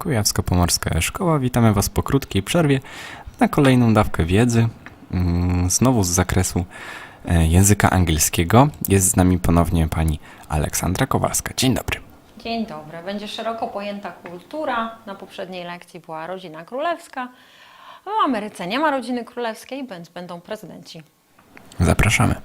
Kujawsko-Pomorska e-Szkoła. Witamy Was po krótkiej przerwie na kolejną dawkę wiedzy, znowu z zakresu języka angielskiego. Jest z nami ponownie pani Aleksandra Kowalska. Dzień dobry. Dzień dobry. Będzie szeroko pojęta kultura. Na poprzedniej lekcji była rodzina królewska. W Ameryce nie ma rodziny królewskiej, więc będą prezydenci. Zapraszamy.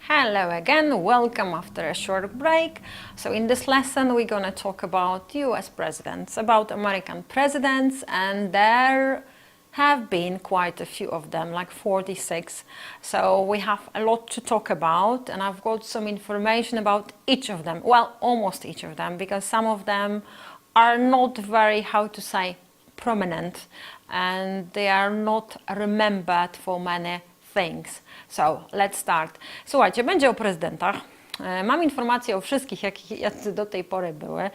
Hello again, welcome after a short break. So in this lesson we're going to talk about US presidents, about American presidents, and there have been quite a few of them, like 46. So we have a lot to talk about, and I've got some information about each of them, well, almost each of them, because some of them are not very, how to say, prominent, and they are not remembered for many things. So, let's start. Słuchajcie, będzie o prezydentach. Mam informacje o wszystkich, jacy do tej pory były.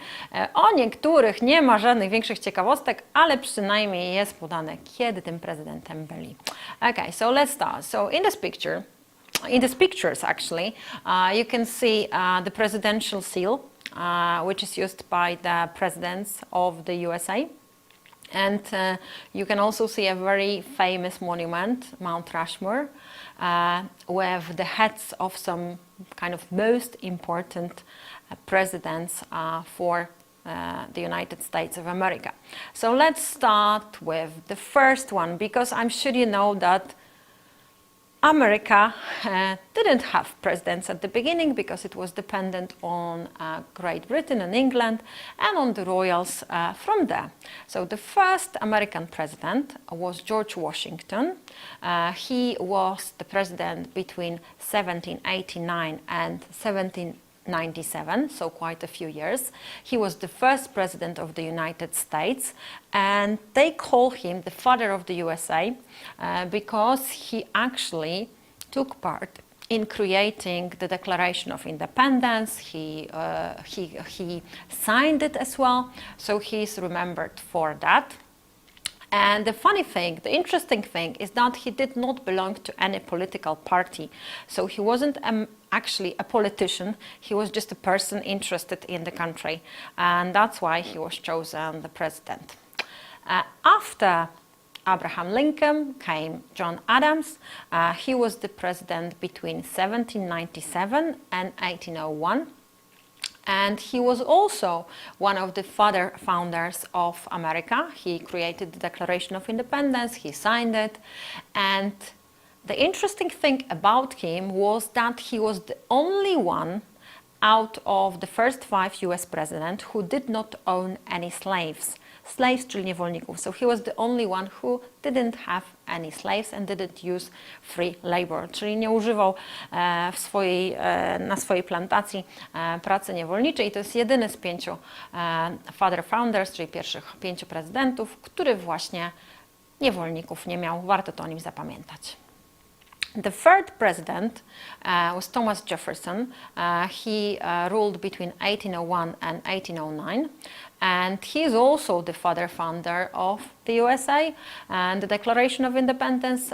O niektórych nie ma żadnych większych ciekawostek, ale przynajmniej jest podane, kiedy tym prezydentem byli. Okay, so let's start. So, in these pictures actually, you can see the presidential seal, which is used by the presidents of the USA. And you can also see a very famous monument, Mount Rushmore, with the heads of some kind of most important presidents for the United States of America. So let's start with the first one, because I'm sure you know that America didn't have presidents at the beginning because it was dependent on Great Britain and England and on the royals from there. So the first American president was George Washington. He was the president between 1789 and 1797, so quite a few years. He was the first president of the United States, and they call him the father of the USA because he actually took part in creating the Declaration of Independence. He signed it as well, so he's remembered for that. And the funny thing, the interesting thing, is that he did not belong to any political party. So he wasn't actually a politician, he was just a person interested in the country. And that's why he was chosen the president. After Abraham Lincoln came John Adams. He was the president between 1797 and 1801. And he was also one of the founders of America. He created the Declaration of Independence, he signed it. And the interesting thing about him was that he was the only one out of the first 5 US presidents who did not own any slaves. Slaves, czyli niewolników. So he was the only one who didn't have any slaves and didn't use free labor, czyli nie używał na swojej plantacji pracy niewolniczej. To jest jedyny z 5 father founders, czyli pierwszych 5 prezydentów, który właśnie niewolników nie miał. Warto to o nim zapamiętać. The third president was Thomas Jefferson. He ruled between 1801 and 1809. And he is also the founder of the USA. And the Declaration of Independence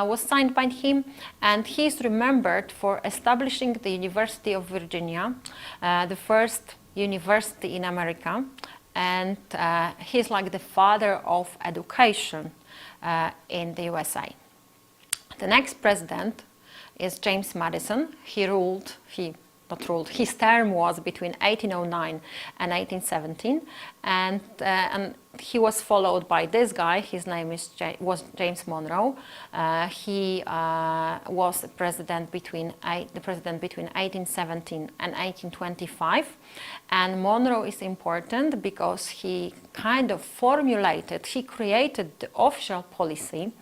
was signed by him. And he is remembered for establishing the University of Virginia, the first university in America. And he's like the father of education in the USA. The next president is James Madison. His term was between 1809 and 1817, and he was followed by this guy. His name was James Monroe. He was the president between 1817 and 1825. And Monroe is important because he created the official policy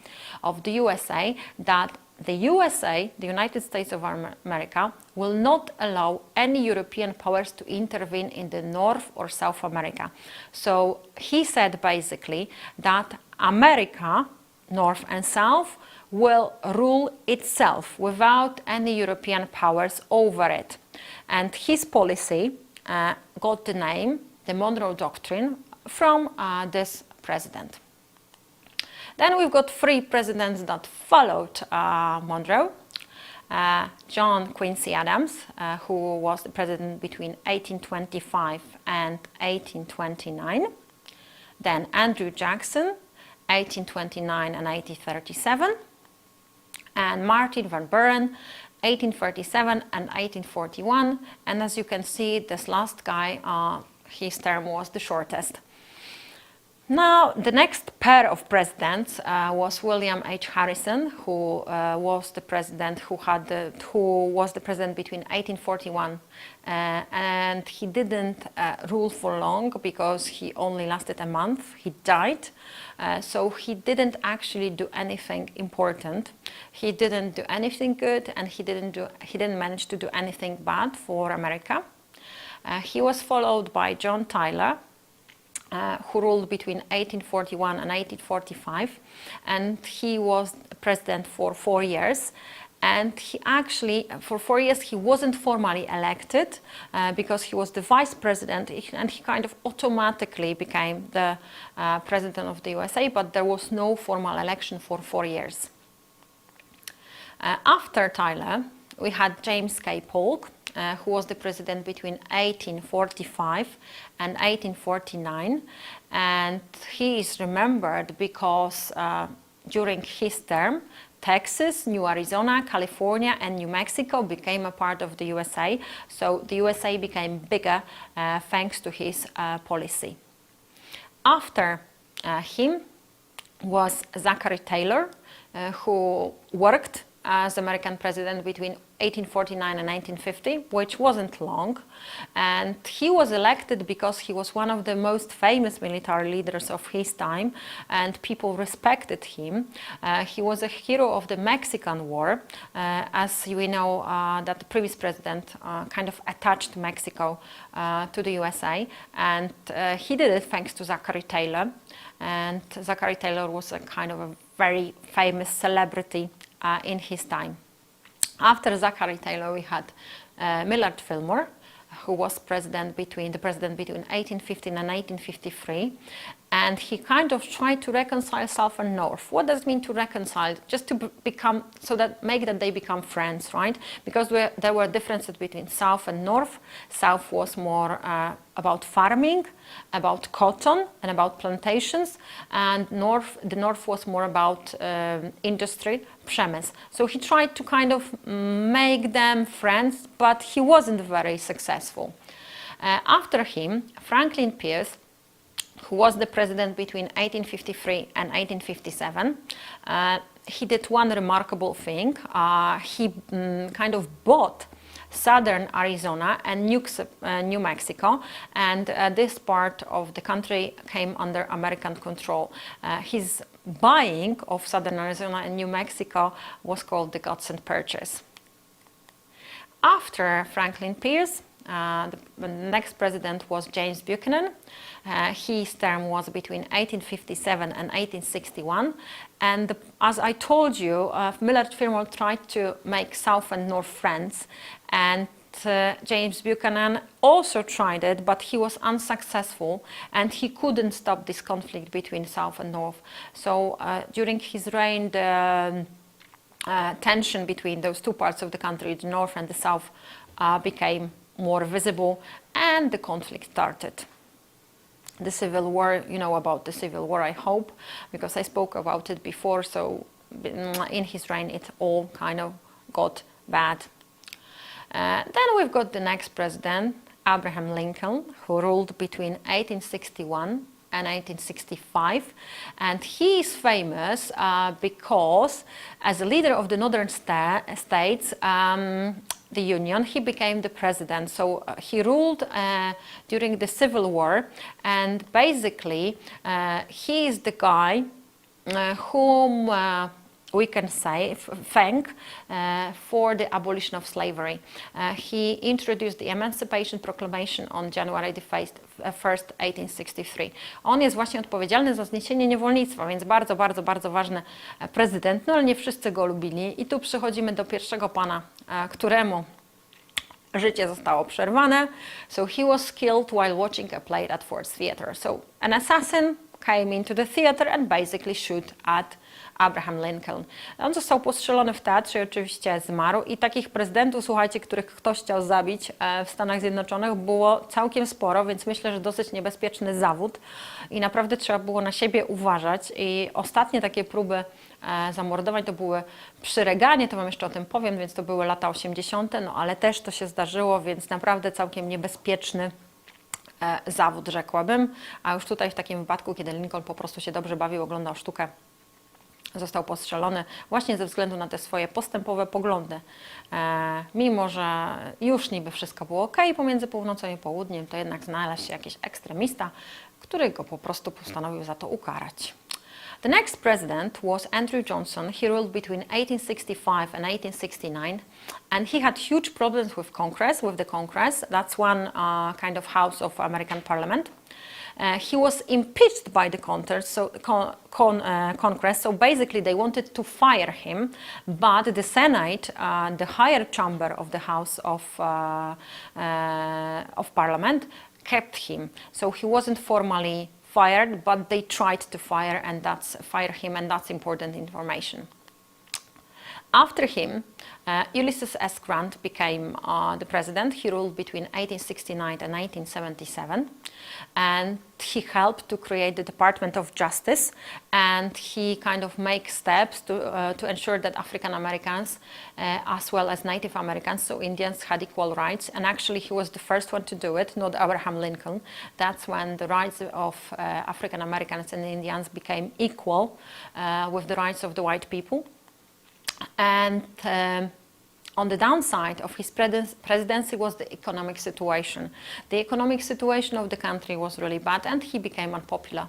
of the USA that the USA, the United States of America, will not allow any European powers to intervene in the North or South America. So he said basically that America, North and South, will rule itself without any European powers over it. And his policy got the name, the Monroe Doctrine, from this president. Then we've got 3 presidents that followed Monroe. John Quincy Adams, who was the president between 1825 and 1829. Then Andrew Jackson, 1829 and 1837. And Martin Van Buren, 1837 and 1841. And as you can see, this last guy, his term was the shortest. Now, the next pair of presidents was William H. Harrison, who was the president who was the president between 1841, and he didn't rule for long because he only lasted a month. He died, so he didn't actually do anything important. He didn't do anything good, and he didn't manage to do anything bad for America. He was followed by John Tyler, who ruled between 1841 and 1845, and he was president for 4 years. And he actually, for 4 years, he wasn't formally elected because he was the vice president, and he kind of automatically became the president of the USA, but there was no formal election for 4 years. After Tyler, we had James K. Polk, who was the president between 1845 and 1849, and he is remembered because during his term, Texas, New Arizona, California, and New Mexico became a part of the USA, so the USA became bigger thanks to his policy. After him was Zachary Taylor, who worked as American president between 1849 and 1950, which wasn't long, and he was elected because he was one of the most famous military leaders of his time, and people respected him. He was a hero of the Mexican War, as we know that the previous president kind of attached Mexico to the USA, and he did it thanks to Zachary Taylor, and Zachary Taylor was a kind of a very famous celebrity in his time. After Zachary Taylor, we had Millard Fillmore, who was the president between 1815 and 1853, and he kind of tried to reconcile South and North. What does it mean to reconcile? Just to become, make that they become friends, right? Because there were differences between South and North. South was more about farming, about cotton, and about plantations, and the North was more about industry, przemysł. So he tried to kind of make them friends, but he wasn't very successful. After him, Franklin Pierce, who was the president between 1853 and 1857, he did one remarkable thing. He kind of bought southern Arizona and New Mexico, and this part of the country came under American control. His buying of southern Arizona and New Mexico was called the Godson Purchase. After Franklin Pierce, the next president was James Buchanan. His term was between 1857 and 1861, and as I told you, Millard Fillmore tried to make South and North friends, and James Buchanan also tried it, but he was unsuccessful, and he couldn't stop this conflict between South and North. So during his reign, the tension between those two parts of the country, the North and the South, became more visible, and the conflict started. The Civil War, you know about the Civil War, I hope, because I spoke about it before, so in his reign it all kind of got bad. Then we've got the next president, Abraham Lincoln, who ruled between 1861 and 1865, and he is famous because as a leader of the northern states, the Union, he became the president. So he ruled during the Civil War, and basically he is the guy whom we can thank for the abolition of slavery. He introduced the Emancipation Proclamation on January 1st, 1863. On jest właśnie odpowiedzialny za zniesienie niewolnictwa, więc bardzo, bardzo, bardzo ważny prezydent, no ale nie wszyscy go lubili. I tu przechodzimy do pierwszego pana, któremu życie zostało przerwane. So he was killed while watching a play at Ford's Theatre. So an assassin came into the theater and basically shot at Abraham Lincoln. On został postrzelony w teatrze i oczywiście zmarł i takich prezydentów, słuchajcie, których ktoś chciał zabić w Stanach Zjednoczonych było całkiem sporo, więc myślę, że dosyć niebezpieczny zawód i naprawdę trzeba było na siebie uważać i ostatnie takie próby zamordowań to były przy Reaganie, to wam jeszcze o tym powiem, więc to były lata 80., no ale też to się zdarzyło, więc naprawdę całkiem niebezpieczny zawód, rzekłabym. A już tutaj w takim wypadku, kiedy Lincoln po prostu się dobrze bawił, oglądał sztukę, został postrzelony właśnie ze względu na te swoje postępowe poglądy. Mimo że już niby wszystko było ok pomiędzy północą i południem, to jednak znalazł się jakiś ekstremista, który go po prostu postanowił za to ukarać. The next president was Andrew Johnson. He ruled between 1865 and 1869, and he had huge problems with the Congress. That's one kind of house of American Parliament. He was impeached by the Congress, so basically they wanted to fire him, but the Senate, the higher chamber of the House of Parliament, kept him. So he wasn't formally fired, but they tried to fire him, and that's important information. After him, Ulysses S. Grant became the president. He ruled between 1869 and 1877, and he helped to create the Department of Justice, and he kind of makes steps to ensure that African Americans, as well as Native Americans, so Indians, had equal rights. And actually, he was the first one to do it, not Abraham Lincoln. That's when the rights of African Americans and Indians became equal with the rights of the white people. And on the downside of his presidency was the economic situation. The economic situation of the country was really bad, and he became unpopular.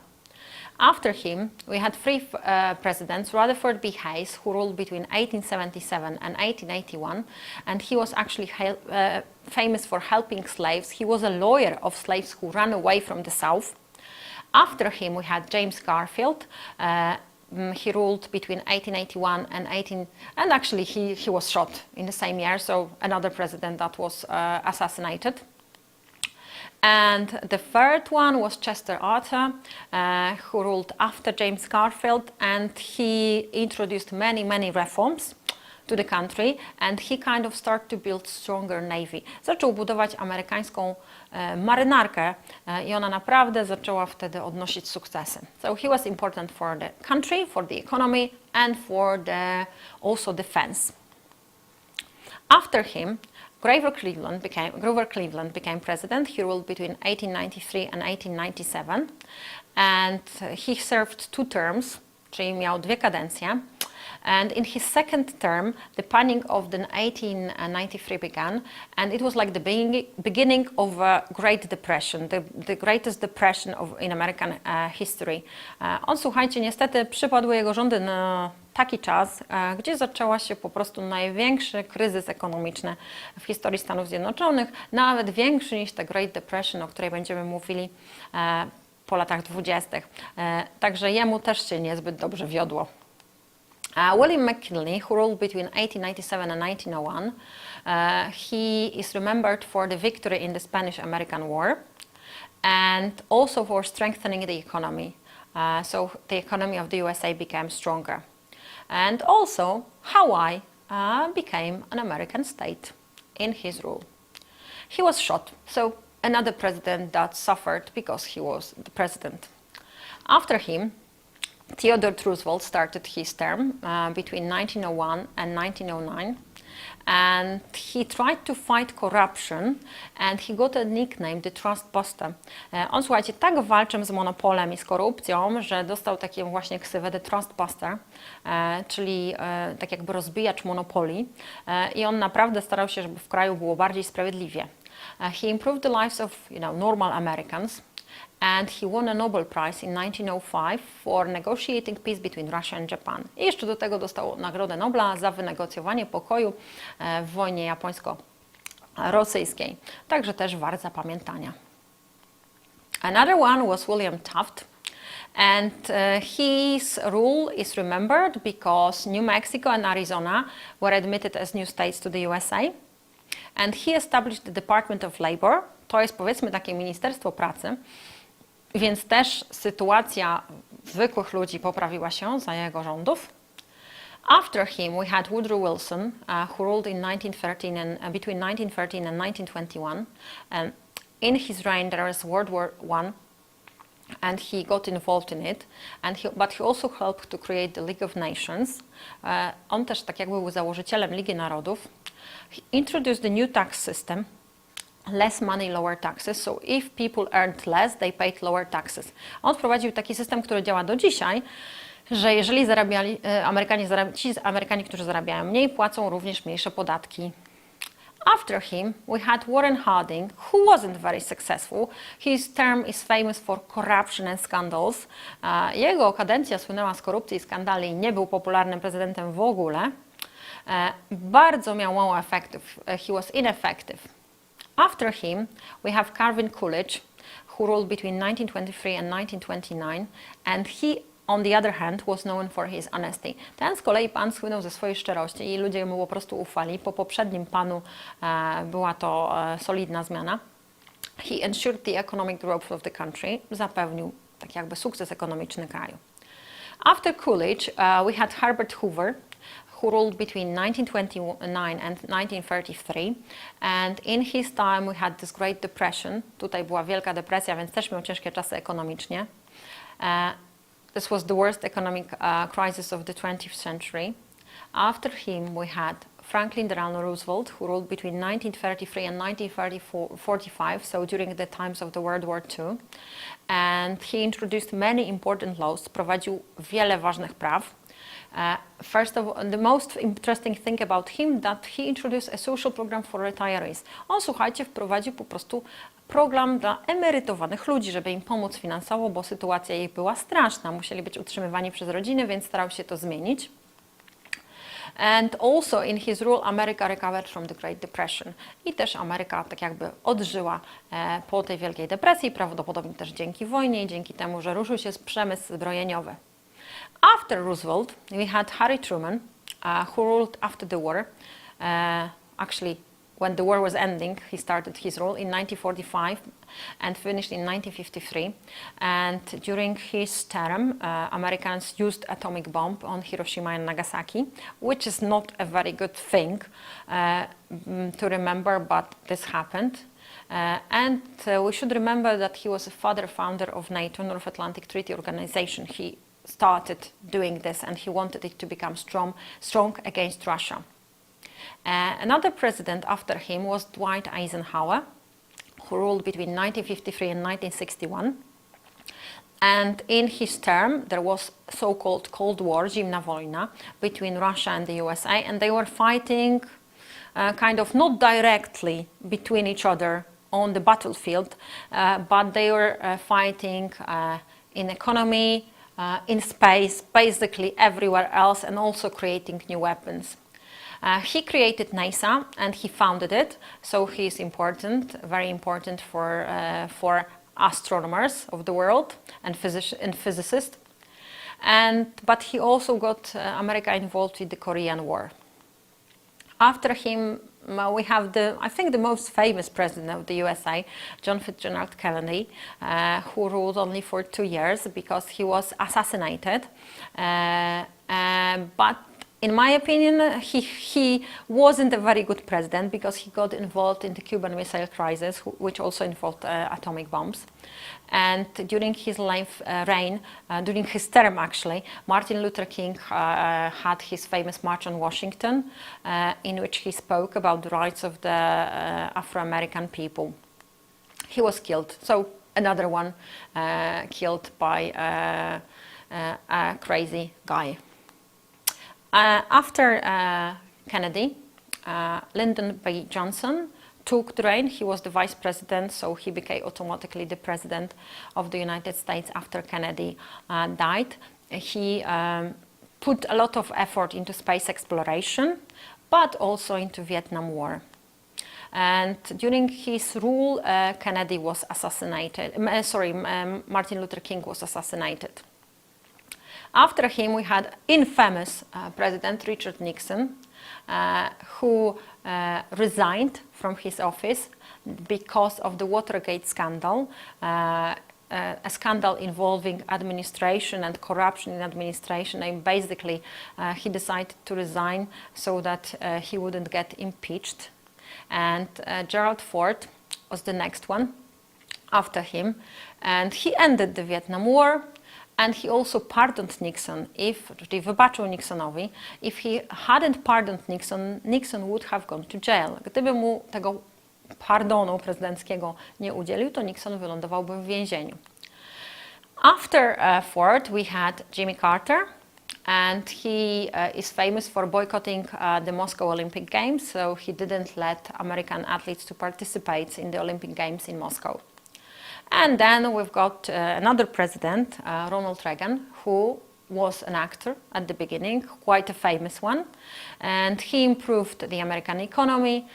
After him, we had three presidents, Rutherford B. Hayes, who ruled between 1877 and 1881, and he was actually famous for helping slaves. He was a lawyer of slaves who ran away from the South. After him, we had James Garfield. He ruled between 1881 and actually he was shot in the same year, so another president that was assassinated. And the third one was Chester Arthur, who ruled after James Garfield, and he introduced many reforms to the country, and he kind of started to build stronger navy. Zaczął budować amerykańską marynarkę i ona naprawdę zaczęła wtedy odnosić sukcesy. So he was important for the country, for the economy, and for the also defense. After him, Grover Cleveland became president. He ruled between 1893 and 1897, and he served 2 terms, czyli miał 2 kadencje. And in his second term, the panic of the 1893 began, and it was like the beginning of a Great Depression, the greatest depression in American history. On, słuchajcie, niestety przypadły jego rządy na taki czas, gdzie zaczęła się po prostu największy kryzys ekonomiczny w historii Stanów Zjednoczonych, nawet większy niż ta Great Depression, o której będziemy mówili po latach 20. Także jemu też się niezbyt dobrze wiodło. William McKinley, who ruled between 1897 and 1901, he is remembered for the victory in the Spanish-American War and also for strengthening the economy. So the economy of the USA became stronger. And also Hawaii became an American state in his rule. He was shot, so another president that suffered because he was the president. After him, Theodore Roosevelt started his term between 1901 and 1909, and he tried to fight corruption, and he got a nickname, the Trust Buster. On, słuchajcie, tak walczył z monopolem i z korupcją, że dostał taką właśnie ksywę, the Trust Buster, czyli tak jakby rozbijacz monopoli, i on naprawdę starał się, żeby w kraju było bardziej sprawiedliwie. He improved the lives of, normal Americans. And he won a Nobel Prize in 1905 for negotiating peace between Russia and Japan. I jeszcze do tego dostał Nagrodę Nobla za wynegocjowanie pokoju w wojnie japońsko-rosyjskiej. Także też wart zapamiętania. Another one was William Taft. And his rule is remembered because New Mexico and Arizona were admitted as new states to the USA. And he established the Department of Labor. To jest, powiedzmy, takie Ministerstwo Pracy. Więc też sytuacja zwykłych ludzi poprawiła się za jego rządów. After him, we had Woodrow Wilson, who ruled in 1913 and between 1913 and 1921. And in his reign, there was World War I, and he got involved in it. But he also helped to create the League of Nations. On też tak jakby był założycielem Ligi Narodów. He introduced the new tax system. Less money, lower taxes. So if people earned less, they paid lower taxes. On wprowadził taki system, który działa do dzisiaj, że jeżeli ci Amerykanie, którzy zarabiają mniej, płacą również mniejsze podatki. After him, we had Warren Harding, who wasn't very successful. His term is famous for corruption and scandals. Jego kadencja słynęła z korupcji i skandali i nie był popularnym prezydentem w ogóle. Bardzo miał mało efektów. He was ineffective. After him, we have Calvin Coolidge, who ruled between 1923 and 1929, and he, on the other hand, was known for his honesty. Ten z kolei pan słynął ze swojej szczerości i ludzie mu po prostu ufali. Po poprzednim panu była to solidna zmiana. He ensured the economic growth of the country. Zapewnił tak jakby sukces ekonomiczny kraju. After Coolidge, we had Herbert Hoover, who ruled between 1929 and 1933. And in his time we had this Great Depression. Tutaj była Wielka Depresja, więc też miał ciężkie czasy ekonomicznie. This was the worst economic crisis of the 20th century. After him we had Franklin Delano Roosevelt, who ruled between 1933 and 1945, so during the times of the World War II. And he introduced many important laws, prowadził wiele ważnych praw. First of all, the most interesting thing about him that he introduced a social program for retirees. On, słuchajcie, wprowadził po prostu program dla emerytowanych ludzi, żeby im pomóc finansowo, bo sytuacja ich była straszna. Musieli być utrzymywani przez rodziny, więc starał się to zmienić. And also in his rule, America recovered from the Great Depression. I też Ameryka tak jakby odżyła po tej Wielkiej Depresji, prawdopodobnie też dzięki wojnie i dzięki temu, że ruszył się przemysł zbrojeniowy. After Roosevelt, we had Harry Truman, who ruled after the war. Actually, when the war was ending, he started his rule in 1945 and finished in 1953. And during his term, Americans used atomic bomb on Hiroshima and Nagasaki, which is not a very good thing to remember, but this happened. And we should remember that he was a founder of NATO, North Atlantic Treaty Organization. He started doing this and he wanted it to become strong against Russia. Another president after him was Dwight Eisenhower, who ruled between 1953 and 1961. And in his term, there was so-called Cold War, zimna wojna, between Russia and the USA, and they were fighting kind of not directly between each other on the battlefield, but they were fighting in economy, in space, basically everywhere else, and also creating new weapons. He created NASA and he founded it, so he is important, very important for astronomers of the world and physicists. But he also got America involved with the Korean War. After him, we have I think the most famous president of the USA, John Fitzgerald Kennedy, who ruled only for 2 years because he was assassinated. But in my opinion, he wasn't a very good president because he got involved in the Cuban Missile Crisis, which also involved atomic bombs. And during his reign, during his term actually, Martin Luther King had his famous March on Washington, in which he spoke about the rights of the Afro-American people. He was killed, so another one killed by a crazy guy. After Kennedy, Lyndon B. Johnson took the reign. He was the vice president, so he became automatically the president of the United States after Kennedy died. He put a lot of effort into space exploration, but also into Vietnam War. And during his rule, Kennedy was assassinated. Martin Luther King was assassinated. After him, we had infamous President Richard Nixon, who resigned from his office because of the Watergate scandal. a scandal involving administration and corruption in administration, and basically he decided to resign so that he wouldn't get impeached. And Gerald Ford was the next one after him, and he ended the Vietnam War. And he also pardoned Nixon, czyli wybaczył Nixonowi. If he hadn't pardoned Nixon, Nixon would have gone to jail. Gdyby mu tego pardonu prezydenckiego nie udzielił, to Nixon wylądowałby w więzieniu. After Ford, we had Jimmy Carter, and he is famous for boycotting the Moscow Olympic Games, so he didn't let American athletes to participate in the Olympic Games in Moscow. And then we've got another president, Ronald Reagan, who was an actor at the beginning, quite a famous one. And he improved the American economy,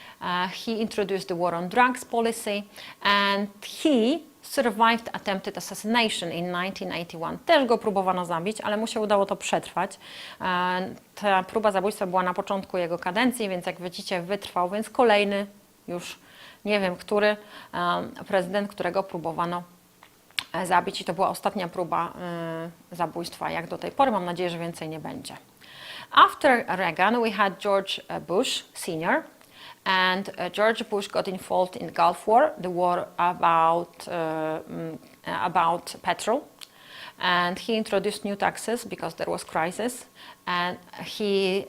he introduced the war on drugs policy, and he survived attempted assassination in 1981. Też go próbowano zabić, ale mu się udało to przetrwać. Ta próba zabójstwa była na początku jego kadencji, więc jak widzicie wytrwał, więc kolejny już nie wiem, który prezydent, którego próbowano zabić i to była ostatnia próba zabójstwa jak do tej pory. Mam nadzieję, że więcej nie będzie. After Reagan we had George Bush Sr. and George Bush got involved in the Gulf War, the war about petrol. And he introduced new taxes because there was crisis, and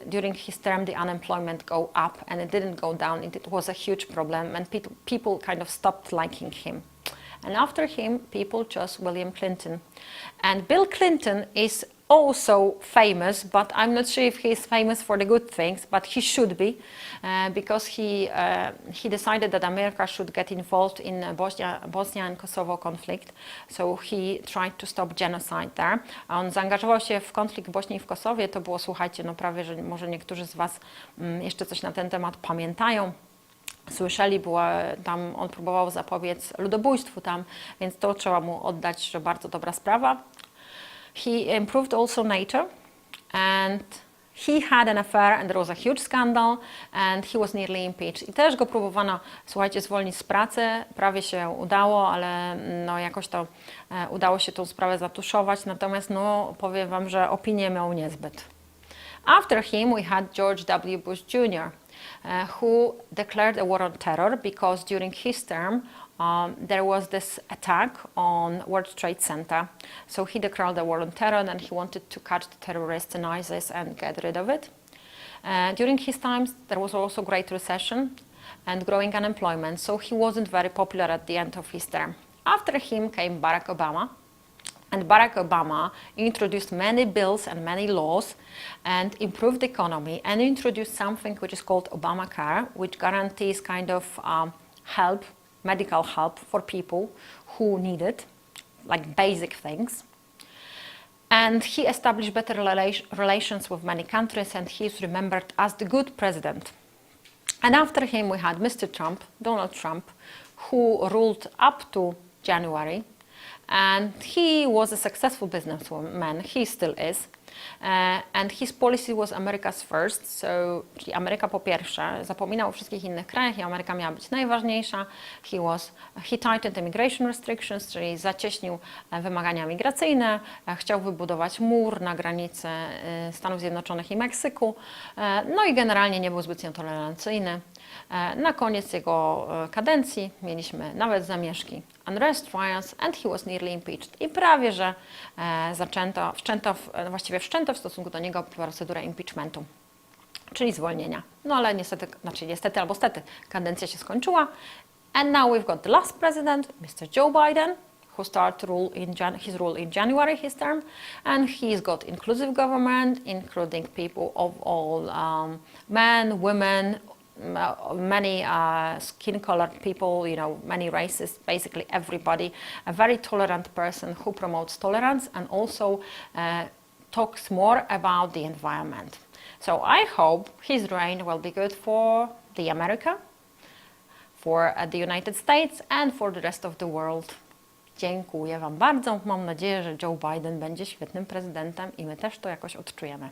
during his term the unemployment go up and it didn't go down. It was a huge problem, and people kind of stopped liking him. And after him, people chose William Clinton. And Bill Clinton is also famous, but I'm not sure if he is famous for the good things, but he should be, because he decided that America should get involved in Bosnia and Kosovo conflict. So he tried to stop genocide there. A on zaangażował się w konflikt w Bośni i w Kosowie. To było, słuchajcie, no prawie, że może niektórzy z Was jeszcze coś na ten temat pamiętają. Słyszeli, tam on próbował zapobiec ludobójstwu tam, więc to trzeba mu oddać, że bardzo dobra sprawa. He improved also NATO, and he had an affair and there was a huge scandal and he was nearly impeached. I też go próbowano, słuchajcie, zwolnić z pracy, prawie się udało, ale no jakoś to udało się tą sprawę zatuszować, natomiast no powiem Wam, że opinię miał niezbyt. After him we had George W. Bush Jr., who declared a war on terror because during his term there was this attack on World Trade Center. So he declared a war on terror and he wanted to catch the terrorists in ISIS and get rid of it. During his times there was also great recession and growing unemployment, so he wasn't very popular at the end of his term. After him came Barack Obama. And Barack Obama introduced many bills and many laws and improved the economy and introduced something which is called Obamacare, which guarantees kind of help, medical help for people who need it, like basic things. And he established better relations with many countries, and he is remembered as the good president. And after him we had Mr. Trump, Donald Trump, who ruled up to January. And he was a successful businessman, he still is. And his policy was America's first, so, czyli Ameryka po pierwsze, zapominał o wszystkich innych krajach i Ameryka miała być najważniejsza. He tightened immigration restrictions, czyli zacieśnił wymagania migracyjne, chciał wybudować mur na granicy Stanów Zjednoczonych i Meksyku, no i generalnie nie był zbytnio tolerancyjny. Na koniec jego kadencji mieliśmy nawet zamieszki, unrest trials, and he was nearly impeached. I prawie, że wszczęto w stosunku do niego procedurę impeachmentu, czyli zwolnienia. No ale niestety albo stety, kadencja się skończyła. And now we've got the last president, Mr. Joe Biden, who started his rule in January, his term, and he's got inclusive government, including people of all men, women, many skin-colored people, many races, basically everybody. A very tolerant person who promotes tolerance and also talks more about the environment. So I hope his reign will be good for the America, for the United States and for the rest of the world. Dziękuję Wam bardzo. Mam nadzieję, że Joe Biden będzie świetnym prezydentem i my też to jakoś odczujemy.